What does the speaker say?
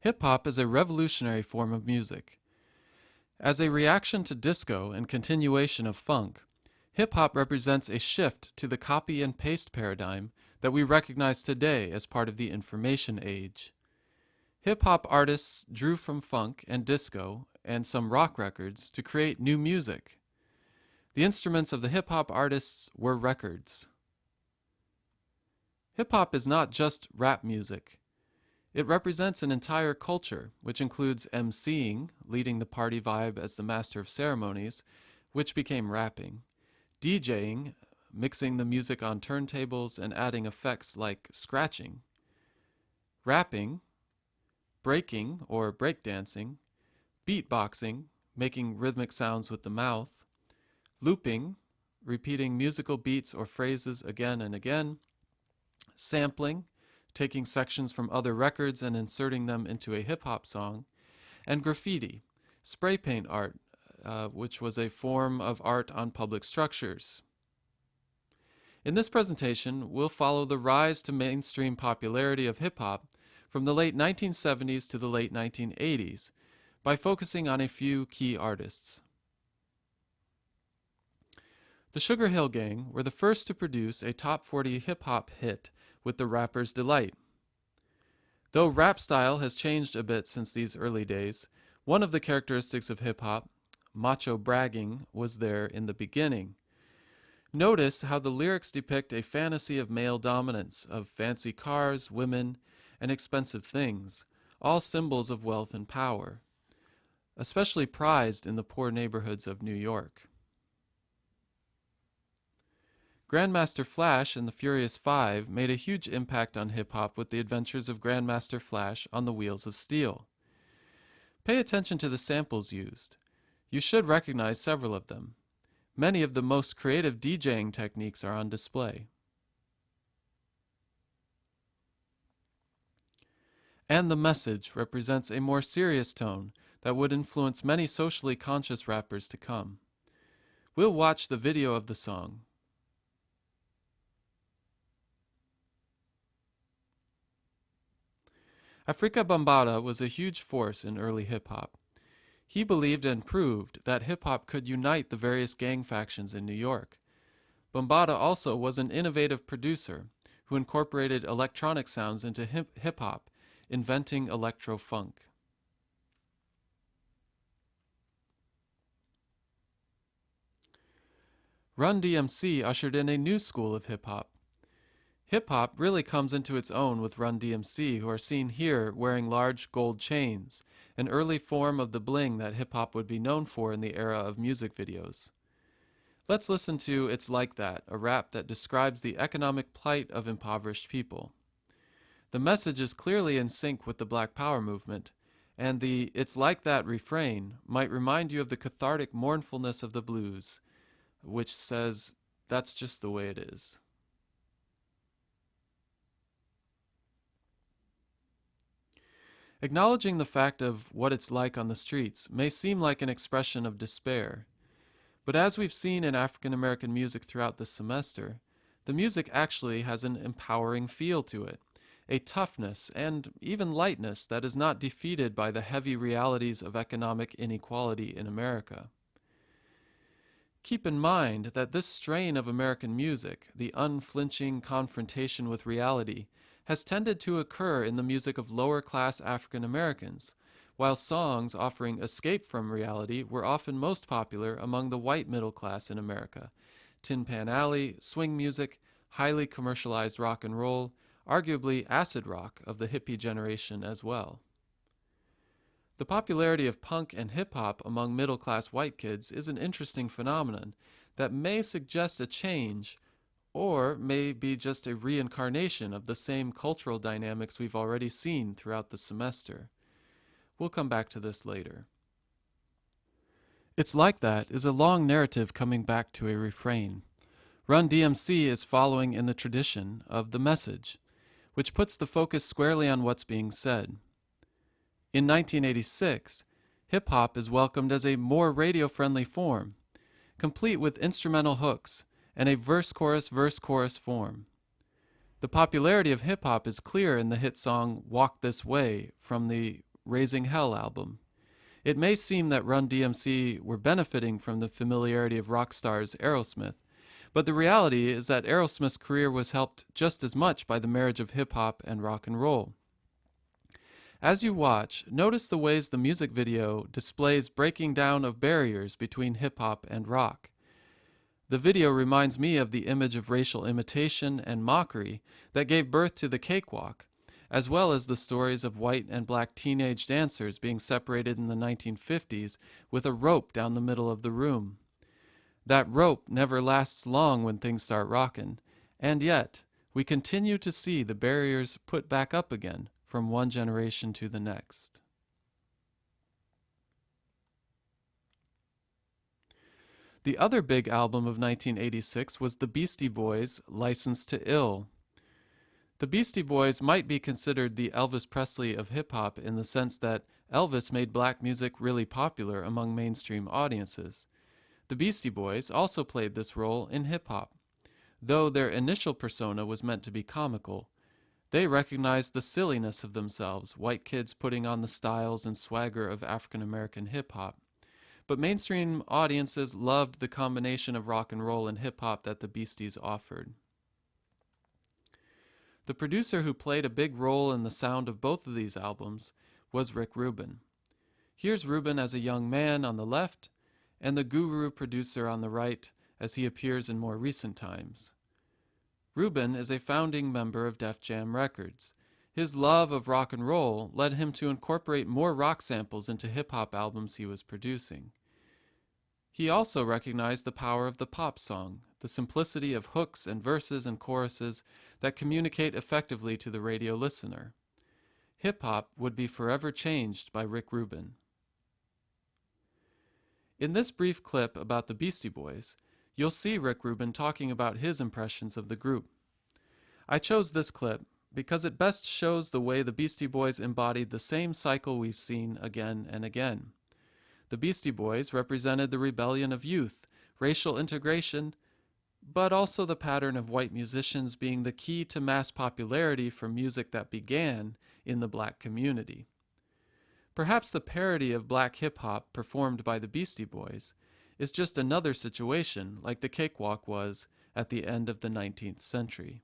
Hip-hop is a revolutionary form of music. As a reaction to disco and continuation of funk, hip-hop represents a shift to the copy and paste paradigm that we recognize today as part of the information age. Hip-hop artists drew from funk and disco and some rock records to create new music. The instruments of the hip-hop artists were records. Hip-hop is not just rap music. It represents an entire culture, which includes emceeing, leading the party vibe as the master of ceremonies, which became rapping, DJing, mixing the music on turntables and adding effects like scratching, rapping, breaking or breakdancing, beatboxing, making rhythmic sounds with the mouth, looping, repeating musical beats or phrases again and again, sampling, taking sections from other records and inserting them into a hip-hop song, and graffiti, spray paint art, which was a form of art on public structures. In this presentation, we'll follow the rise to mainstream popularity of hip-hop from the late 1970s to the late 1980s by focusing on a few key artists. The Sugar Hill Gang were the first to produce a top 40 hip-hop hit with The Rapper's Delight. Though rap style has changed a bit since these early days, one of the characteristics of hip-hop, macho bragging, was there in the beginning. Notice how the lyrics depict a fantasy of male dominance, of fancy cars, women, and expensive things, all symbols of wealth and power, especially prized in the poor neighborhoods of New York. Grandmaster Flash and the Furious Five made a huge impact on hip-hop with the adventures of Grandmaster Flash on the Wheels of Steel. Pay attention to the samples used. You should recognize several of them. Many of the most creative DJing techniques are on display. And the Message represents a more serious tone that would influence many socially conscious rappers to come. We'll watch the video of the song. Afrika Bambaataa was a huge force in early hip-hop. He believed and proved that hip-hop could unite the various gang factions in New York. Bambaataa also was an innovative producer who incorporated electronic sounds into hip-hop, inventing electro-funk. Run DMC ushered in a new school of hip-hop. Hip-hop really comes into its own with Run DMC, who are seen here wearing large gold chains, an early form of the bling that hip-hop would be known for in the era of music videos. Let's listen to It's Like That, a rap that describes the economic plight of impoverished people. The message is clearly in sync with the Black Power movement, and the It's Like That refrain might remind you of the cathartic mournfulness of the blues, which says, that's just the way it is. Acknowledging the fact of what it's like on the streets may seem like an expression of despair, but as we've seen in African American music throughout this semester, the music actually has an empowering feel to it, a toughness and even lightness that is not defeated by the heavy realities of economic inequality in America. Keep in mind that this strain of American music, the unflinching confrontation with reality, has tended to occur in the music of lower-class African Americans, while songs offering escape from reality were often most popular among the white middle class in America. Tin Pan Alley, swing music, highly commercialized rock and roll, arguably acid rock of the hippie generation as well. The popularity of punk and hip-hop among middle-class white kids is an interesting phenomenon that may suggest a change or may be just a reincarnation of the same cultural dynamics we've already seen throughout the semester. We'll come back to this later. It's Like That is a long narrative coming back to a refrain. Run DMC is following in the tradition of The Message, which puts the focus squarely on what's being said. In 1986, hip-hop is welcomed as a more radio-friendly form, complete with instrumental hooks, and a verse-chorus form. The popularity of hip-hop is clear in the hit song Walk This Way from the Raising Hell album. It may seem that Run DMC were benefiting from the familiarity of rock stars Aerosmith, but the reality is that Aerosmith's career was helped just as much by the marriage of hip hop and rock and roll. As you watch, notice the ways the music video displays breaking down of barriers between hip hop and rock. The video reminds me of the image of racial imitation and mockery that gave birth to the cakewalk, as well as the stories of white and black teenage dancers being separated in the 1950s with a rope down the middle of the room. That rope never lasts long when things start rockin', and yet we continue to see the barriers put back up again from one generation to the next. The other big album of 1986 was the Beastie Boys' License to Ill. The Beastie Boys might be considered the Elvis Presley of hip-hop in the sense that Elvis made black music really popular among mainstream audiences. The Beastie Boys also played this role in hip-hop. Though their initial persona was meant to be comical, they recognized the silliness of themselves, white kids putting on the styles and swagger of African American hip-hop. But mainstream audiences loved the combination of rock and roll and hip-hop that the Beasties offered. The producer who played a big role in the sound of both of these albums was Rick Rubin. Here's Rubin as a young man on the left, and the guru producer on the right as he appears in more recent times. Rubin is a founding member of Def Jam Records. His love of rock and roll led him to incorporate more rock samples into hip-hop albums he was producing. He also recognized the power of the pop song, the simplicity of hooks and verses and choruses that communicate effectively to the radio listener. Hip-hop would be forever changed by Rick Rubin. In this brief clip about the Beastie Boys, you'll see Rick Rubin talking about his impressions of the group. I chose this clip because it best shows the way the Beastie Boys embodied the same cycle we've seen again and again. The Beastie Boys represented the rebellion of youth, racial integration, but also the pattern of white musicians being the key to mass popularity for music that began in the black community. Perhaps the parody of black hip-hop performed by the Beastie Boys is just another situation like the cakewalk was at the end of the 19th century.